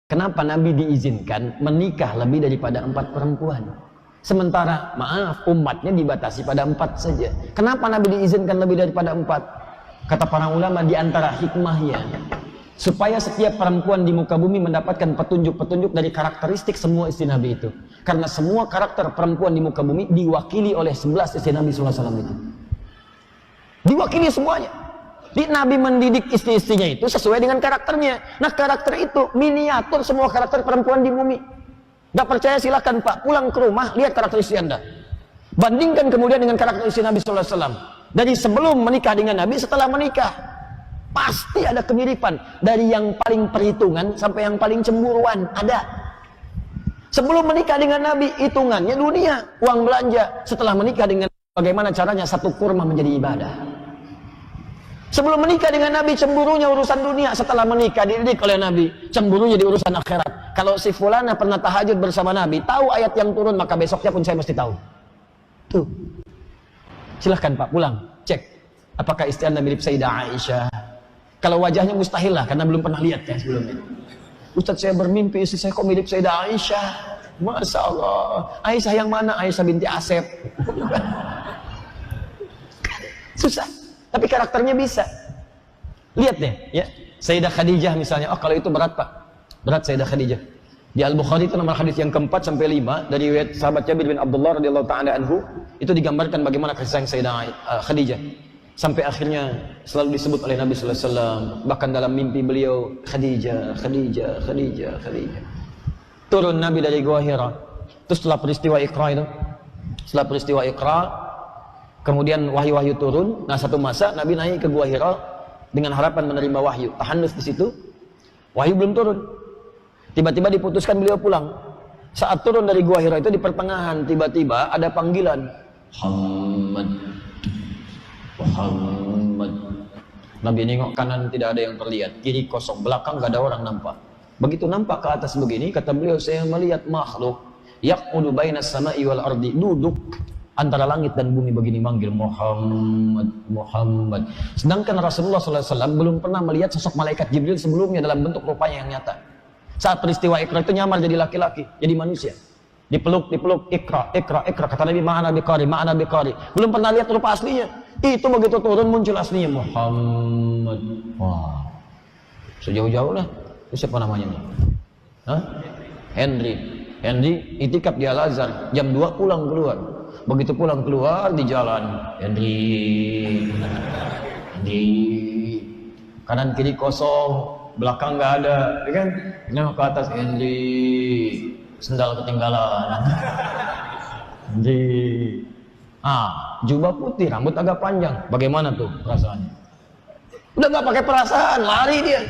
Kenapa Nabi diizinkan menikah lebih daripada 4 perempuan? Sementara, maaf, umatnya dibatasi pada 4 saja. Kenapa Nabi diizinkan lebih daripada 4? Kata para ulama, di antara hikmahnya, supaya setiap perempuan di muka bumi mendapatkan petunjuk-petunjuk dari karakteristik semua istri Nabi itu. Karena semua karakter perempuan di muka bumi diwakili oleh 11 istri Nabi SAW itu. Diwakili semuanya. Nabi mendidik istri-istrinya itu sesuai dengan karakternya. Nah, karakter itu miniatur semua karakter perempuan di bumi. Gak percaya silahkan Pak, pulang ke rumah, lihat karakter istri Anda. Bandingkan kemudian dengan karakter istri Nabi SAW. Dari sebelum menikah dengan Nabi, setelah menikah. Pasti ada kemiripan. Dari yang paling perhitungan sampai yang paling cemburuan. Ada. Sebelum menikah dengan Nabi, hitungannya dunia, uang belanja. Setelah menikah dengan bagaimana caranya satu kurma menjadi ibadah. Sebelum menikah dengan Nabi, cemburunya urusan dunia. Setelah menikah, dididik oleh Nabi, cemburunya di urusan akhirat. Kalau si fulana pernah tahajud bersama Nabi, tahu ayat yang turun, maka besoknya pun saya mesti tahu. Tuh. Silahkan Pak, pulang, cek. Apakah istri Anda mirip Sayyidah Aisyah? Kalau wajahnya mustahil lah, karena belum pernah lihat ya sebelumnya. Ustaz, saya bermimpi istri saya kok mirip Sayyidah Aisyah. Masya Allah. Aisyah yang mana? Aisyah binti Asep. Susah. Tapi karakternya bisa. Lihat deh, ya. Sayyidah Khadijah misalnya. Oh, kalau itu berat, Pak. Berat Sayyidah Khadijah. Di Al-Bukhari itu nomor hadis yang keempat sampai 5 dari riwayat sahabat Jabir bin Abdullah radhiyallahu taala anhu, itu digambarkan bagaimana kasih sayang Sayyidah Khadijah. Sampai akhirnya selalu disebut oleh Nabi sallallahu alaihi wasallam, bahkan dalam mimpi beliau, Khadijah, Khadijah, Khadijah, Khadijah. Turun Nabi dari Gua Hira. Terus setelah peristiwa Iqra itu, setelah peristiwa Iqra, kemudian wahyu-wahyu turun. Nah, satu masa Nabi naik ke Gua Hira dengan harapan menerima wahyu. Tahannus di situ. Wahyu belum turun. Tiba-tiba diputuskan beliau pulang. Saat turun dari Gua Hira itu di pertengahan tiba-tiba ada panggilan. Muhammad. Muhammad. Nabi nengok kanan tidak ada yang terlihat, kiri kosong, belakang gak ada orang nampak. Begitu nampak ke atas begini, kata beliau, saya melihat makhluk yaqudu bainas sama'i wal ardi, duduk antara langit dan bumi begini manggil Muhammad, Muhammad. Sedangkan Rasulullah SAW belum pernah melihat sosok malaikat Jibril sebelumnya dalam bentuk rupanya yang nyata. Saat peristiwa Iqra itu nyamar jadi laki-laki, jadi manusia. Dipeluk, Iqra, Iqra, Iqra. Kata Nabi, ma'ana biqari, ma'ana biqari. Belum pernah lihat rupa aslinya. Itu begitu turun muncul aslinya Muhammad. Wah, sejauh-jauh lah. Itu siapa namanya nih? Hah? Henry itikaf di Al-Azhar. Jam 2 pulang keluar. Begitu pulang keluar di jalan, Henry, kanan kiri kosong, belakang nggak ada, ya kan? Nengok ke atas, Henry, sendal ketinggalan, Henry. Jubah putih, rambut agak panjang. Bagaimana tuh perasaannya? Udah nggak pakai perasaan, lari dia.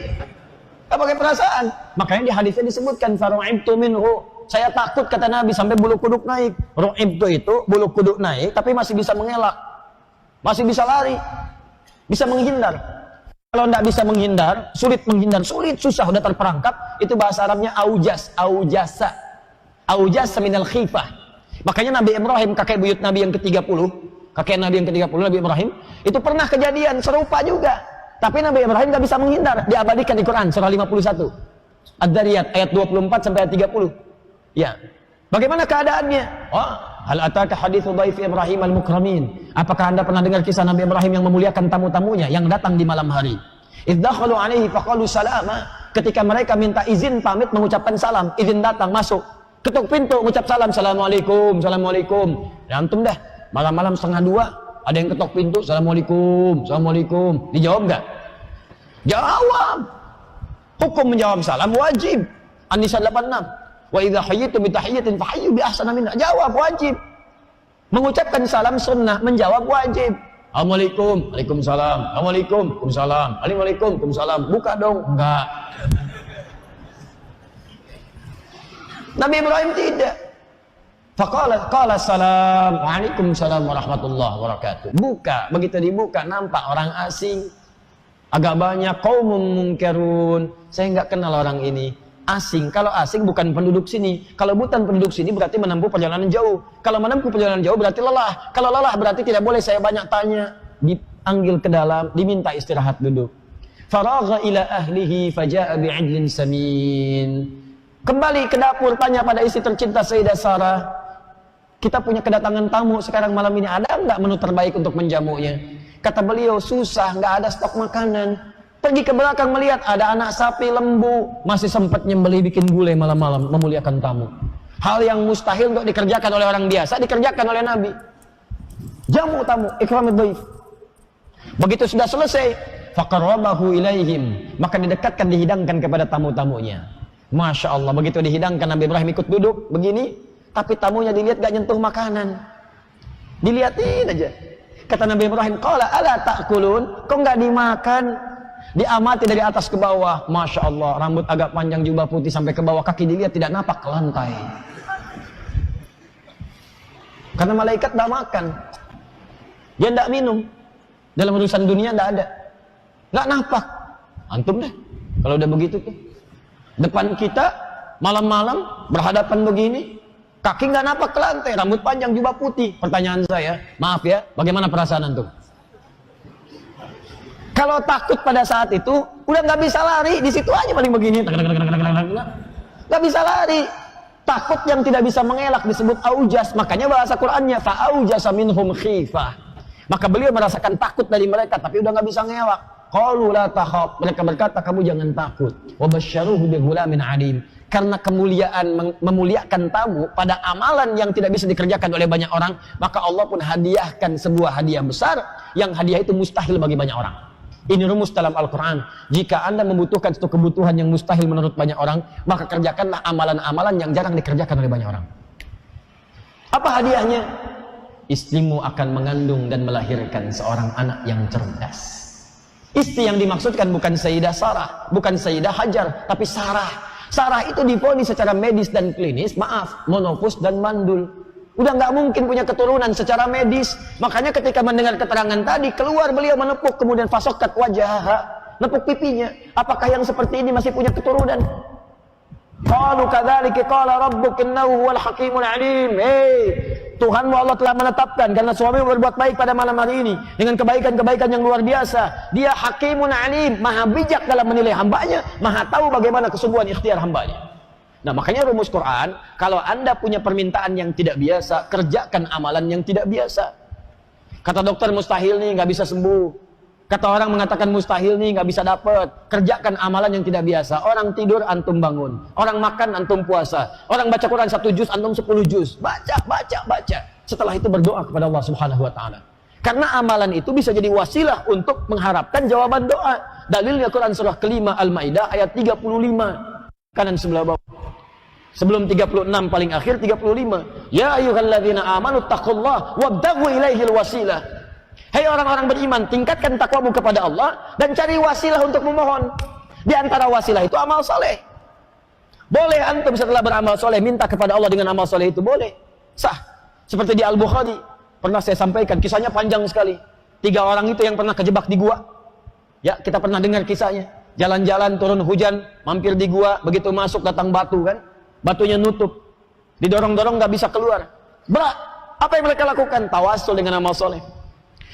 Nggak pakai perasaan. Makanya di hadisnya disebutkan faru'ibtu minhu. Saya takut kata Nabi sampai bulu kuduk naik. Ru'ibtu itu bulu kuduk naik tapi masih bisa mengelak. Masih bisa lari. Bisa menghindar. Kalau tidak bisa menghindar, sulit menghindar, sulit, susah, udah terperangkap. Itu bahasa Arabnya aujas, aujasa. Aujasa minal khifah. Makanya Nabi Ibrahim, kakek buyut Nabi yang ke-30, kakek Nabi yang ke-30, Nabi Ibrahim, itu pernah kejadian serupa juga. Tapi Nabi Ibrahim gak bisa menghindar. Diabadikan di Quran, surah 51. Ad-Dariyat, ayat 24 sampai ayat 30. Ya, bagaimana keadaannya? Hal ataka hadithu dhaif Ibrahim al-mukramin. Apakah anda pernah dengar kisah Nabi Ibrahim yang memuliakan tamu-tamunya yang datang di malam hari? Idh dakhalu alaihi faqalu salama. Ketika mereka minta izin pamit mengucapkan salam, izin datang masuk, ketuk pintu mengucap salam, assalamualaikum, assalamualaikum. Ya, antum dah, malam-malam 1:30 ada yang ketok pintu, assalamualaikum, assalamualaikum. Dijawab enggak? Jawab. Hukum menjawab salam wajib. An-Nisa 86. Wa idza hayyitum bi tahiyyatin fahayyu bi ahsana minha. Jawab wajib. Mengucapkan salam sunnah, menjawab wajib. Assalamualaikum, waalaikumsalam. Assalamualaikum, waalaikumsalam. Assalamualaikum, waalaikumsalam. Buka dong. Enggak. Nabi Ibrahim tidak. Qala salam, waalaikumsalam warahmatullahi wabarakatuh. Buka, begitu dibuka nampak orang asing. Agak banyak qaumum munkarun. Saya enggak kenal orang ini. Asing, kalau asing bukan penduduk sini. Kalau bukan penduduk sini berarti menempuh perjalanan jauh. Kalau menempuh perjalanan jauh berarti lelah. Kalau lelah berarti tidak boleh saya banyak tanya. Dipanggil ke dalam, diminta istirahat duduk. Faragha ila ahlihi faja'a bi'idlin samin. Kembali ke dapur, tanya pada istri tercinta Sayyidah Sarah, kita punya kedatangan tamu sekarang malam ini, ada enggak menu terbaik untuk menjamunya? Kata beliau, susah, enggak ada stok makanan. Pergi ke belakang melihat ada anak sapi, lembu, masih sempat nyembelih bikin gulai malam-malam memuliakan tamu. Hal yang mustahil untuk dikerjakan oleh orang biasa dikerjakan oleh Nabi. Jamu tamu, ikramid dhaif. Begitu sudah selesai, faqarrabahu ilaihim, maka didekatkan, dihidangkan kepada tamu-tamunya. Masya Allah, begitu dihidangkan Nabi Ibrahim ikut duduk begini, tapi tamunya dilihat gak nyentuh makanan, dilihatin aja. Kata Nabi Ibrahim, qala ala ta'kulun, kok gak dimakan? Diamati dari atas ke bawah, Masya Allah, rambut agak panjang, jubah putih sampai ke bawah, kaki dilihat tidak napak ke lantai. Karena malaikat tidak makan, dia tidak minum, dalam urusan dunia tidak ada, nggak napak. Antum deh, kalau udah begitu tuh, depan kita malam-malam berhadapan begini, kaki nggak napak ke lantai, rambut panjang, jubah putih. Pertanyaan saya, maaf ya, bagaimana perasaan antum? Kalau takut pada saat itu, udah nggak bisa lari, di situ aja paling begini, nggak bisa lari. Takut yang tidak bisa mengelak disebut aujas, makanya bahasa Qur'annya fa'aujasa minhum khifah. Maka beliau merasakan takut dari mereka, tapi udah nggak bisa ngelak. Qalu la takhaf, mereka berkata kamu jangan takut. Wa basyaruhu bi ghulamin alim. Karena kemuliaan memuliakan tamu pada amalan yang tidak bisa dikerjakan oleh banyak orang, maka Allah pun hadiahkan sebuah hadiah besar yang hadiah itu mustahil bagi banyak orang. Ini rumus dalam Al-Quran. Jika Anda membutuhkan satu kebutuhan yang mustahil menurut banyak orang, maka kerjakanlah amalan-amalan yang jarang dikerjakan oleh banyak orang. Apa hadiahnya? Istrimu akan mengandung dan melahirkan seorang anak yang cerdas. Istri yang dimaksudkan bukan Sayyidah Sarah, bukan Sayyidah Hajar, tapi Sarah. Sarah itu divonis secara medis dan klinis, maaf, monofus dan mandul. Udah nggak mungkin punya keturunan secara medis. Makanya ketika mendengar keterangan tadi, keluar beliau menepuk, kemudian fasokat wajah, nepuk pipinya. Apakah yang seperti ini masih punya keturunan? Qalu kadzalika qala rabbuk innahu huwal hakimul alim. Tuhanmu Allah telah menetapkan karena suamimu berbuat baik pada malam hari ini dengan kebaikan-kebaikan yang luar biasa. Dia hakimun alim, maha bijak dalam menilai hambanya, maha tahu bagaimana kesungguhan ikhtiar hambanya. Nah, makanya rumus Quran, kalau Anda punya permintaan yang tidak biasa, kerjakan amalan yang tidak biasa. Kata dokter mustahil nih, nggak bisa sembuh. Kata orang mengatakan mustahil nih, nggak bisa dapat. Kerjakan amalan yang tidak biasa. Orang tidur, antum bangun. Orang makan, antum puasa. Orang baca Quran 1 juz, antum 10 juz. Baca. Setelah itu berdoa kepada Allah Subhanahu Wa Taala. Karena amalan itu bisa jadi wasilah untuk mengharapkan jawaban doa. Dalilnya Quran surah kelima Al-Maidah ayat 35. Kanan sebelah bawah. Sebelum 36 paling akhir 35. Ya ayyuhalladzina amanu taqullaha wabtaghu ilaihil wasilah. Hai orang-orang beriman, tingkatkan takwamu kepada Allah dan cari wasilah untuk memohon. Di antara wasilah itu amal soleh. Boleh antum setelah beramal soleh minta kepada Allah dengan amal soleh itu boleh. Sah. Seperti di Al-Bukhari pernah saya sampaikan, kisahnya panjang sekali. 3 orang itu yang pernah kejebak di gua. Ya, kita pernah dengar kisahnya. Jalan-jalan turun hujan, mampir di gua, begitu masuk datang batu kan? Batunya nutup, didorong-dorong nggak bisa keluar. Berat. Apa yang mereka lakukan? Tawasul dengan amal soleh.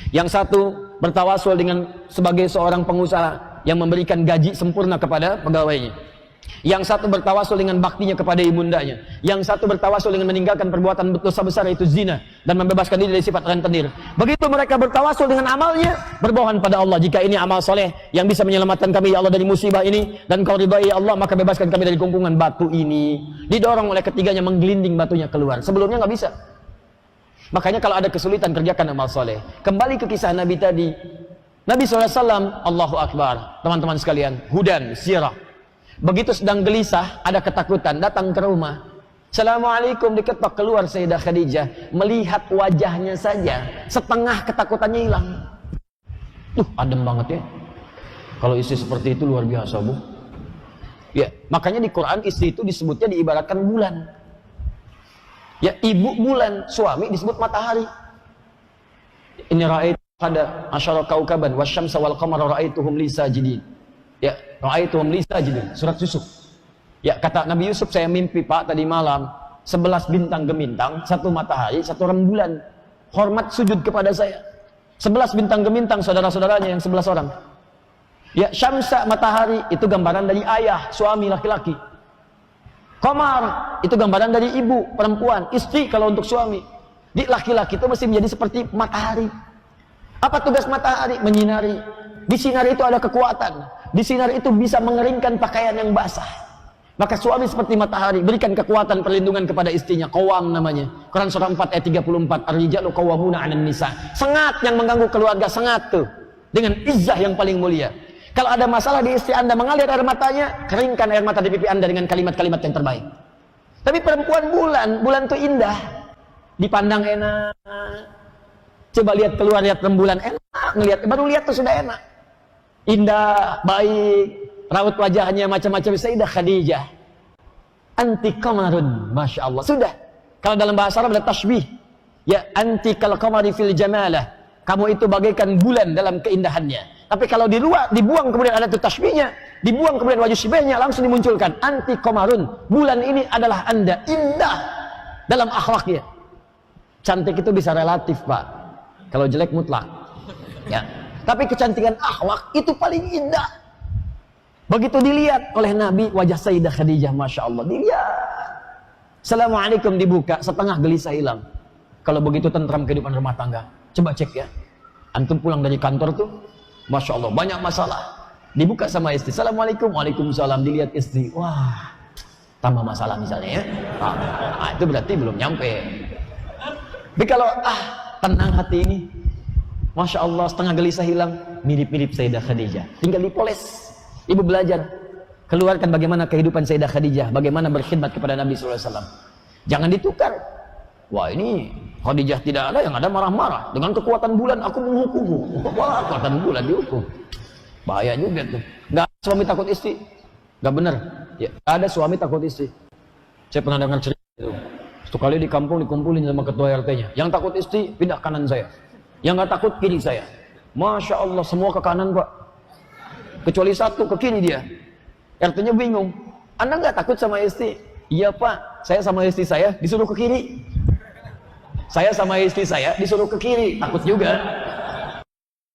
Yang satu bertawasul dengan sebagai seorang pengusaha yang memberikan gaji sempurna kepada pegawainya. Yang satu bertawasul dengan baktinya kepada ibundanya. Yang satu bertawasul dengan meninggalkan perbuatan dosa besar yaitu zina dan membebaskan diri dari sifat rentenir. Begitu mereka bertawasul dengan amalnya, berbohong pada Allah, jika ini amal soleh yang bisa menyelamatkan kami ya Allah dari musibah ini dan kau ridhai ya Allah, maka bebaskan kami dari kungkungan batu ini. Didorong oleh ketiganya, menggelinding batunya keluar. Sebelumnya nggak bisa. Makanya kalau ada kesulitan, kerjakan amal soleh. Kembali ke kisah Nabi tadi. Nabi SAW, Allahu Akbar, teman-teman sekalian, hudan, sirah. Begitu sedang gelisah, ada ketakutan, datang ke rumah. Assalamualaikum, diketok, keluar Sayyidah Khadijah. Melihat wajahnya saja, setengah ketakutannya hilang. Adem banget ya. Kalau istri seperti itu luar biasa, Bu. Ya, makanya di Quran istri itu disebutnya diibaratkan bulan. Ya, ibu bulan, suami disebut matahari. Ini ra'aitu qada asyara kaukaban wasyamsa wal qamara ra'aituhum li sajidin. Ya, ra'aituhum li sajidin, surat Yusuf. Ya, kata Nabi Yusuf, saya mimpi Pak tadi malam 11 bintang gemintang, 1 matahari, 1 rembulan. Hormat sujud kepada saya. 11 bintang gemintang saudara-saudaranya yang 11 orang. Ya, syamsa matahari itu gambaran dari ayah, suami laki-laki. Qamar itu gambaran dari ibu, perempuan, istri kalau untuk suami. Di laki-laki itu mesti menjadi seperti matahari. Apa tugas matahari? Menyinari. Di sinar itu ada kekuatan. Di sinar itu bisa mengeringkan pakaian yang basah. Maka suami seperti matahari, berikan kekuatan perlindungan kepada istrinya. Qawam namanya. Quran surah 4 ayat 34. Ar-rijalu qawwamuna 'alan nisa. Sengat yang mengganggu keluarga, sengat tuh. Dengan izzah yang paling mulia. Kalau ada masalah di istri Anda mengalir air matanya, keringkan air mata di pipi Anda dengan kalimat-kalimat yang terbaik. Tapi perempuan bulan tuh indah. Dipandang enak. Coba lihat keluar, lihat rembulan enak, ngelihat baru lihat tuh sudah enak. Indah, baik, raut wajahnya macam-macam. Sayyidah Khadijah. Anti qamarun, masya Allah. Sudah. Kalau dalam bahasa Arab ada tashbih. Ya anti kal qamari fil jamalah. Kamu itu bagaikan bulan dalam keindahannya. Tapi kalau dibuang kemudian ada tuh tashbihnya, dibuang kemudian wajah syibahnya, langsung dimunculkan anti qamarun. Bulan ini adalah Anda, indah dalam akhlaknya. Cantik itu bisa relatif, Pak. Kalau jelek mutlak. Ya. Tapi kecantikan akhlak itu paling indah. Begitu dilihat oleh Nabi wajah Sayyidah Khadijah, masya Allah, dilihat. Assalamualaikum dibuka, setengah gelisah hilang. Kalau begitu tentram kehidupan rumah tangga. Coba cek ya. Antum pulang dari kantor tuh, masya Allah banyak masalah. Dibuka sama istri. Assalamualaikum, waalaikumsalam. Dilihat istri, wah, tambah masalah misalnya ya. Itu berarti belum nyampe. Tapi kalau tenang hati ini, masya Allah setengah gelisah hilang, mirip-mirip Sayyidah Khadijah. Tinggal dipoles. Ibu belajar, keluarkan bagaimana kehidupan Sayyidah Khadijah, bagaimana berkhidmat kepada Nabi SAW. Jangan ditukar. Wah ini Khadijah tidak ada, yang ada marah-marah. Dengan kekuatan bulan aku menghukummu. Wah kekuatan bulan dihukum. Bahaya juga tuh. Gak ada suami takut istri. Gak benar. Ya, gak ada suami takut istri. Saya pernah dengar cerita itu. Satu kali di kampung dikumpulin sama ketua RT-nya. Yang takut istri pindah kanan saya. Yang gak takut kiri saya. Masya Allah semua ke kanan Pak. Kecuali satu ke kiri dia. RT-nya bingung. Anda gak takut sama istri? Iya Pak. Saya sama istri saya disuruh ke kiri. Saya sama istri saya disuruh ke kiri, takut juga.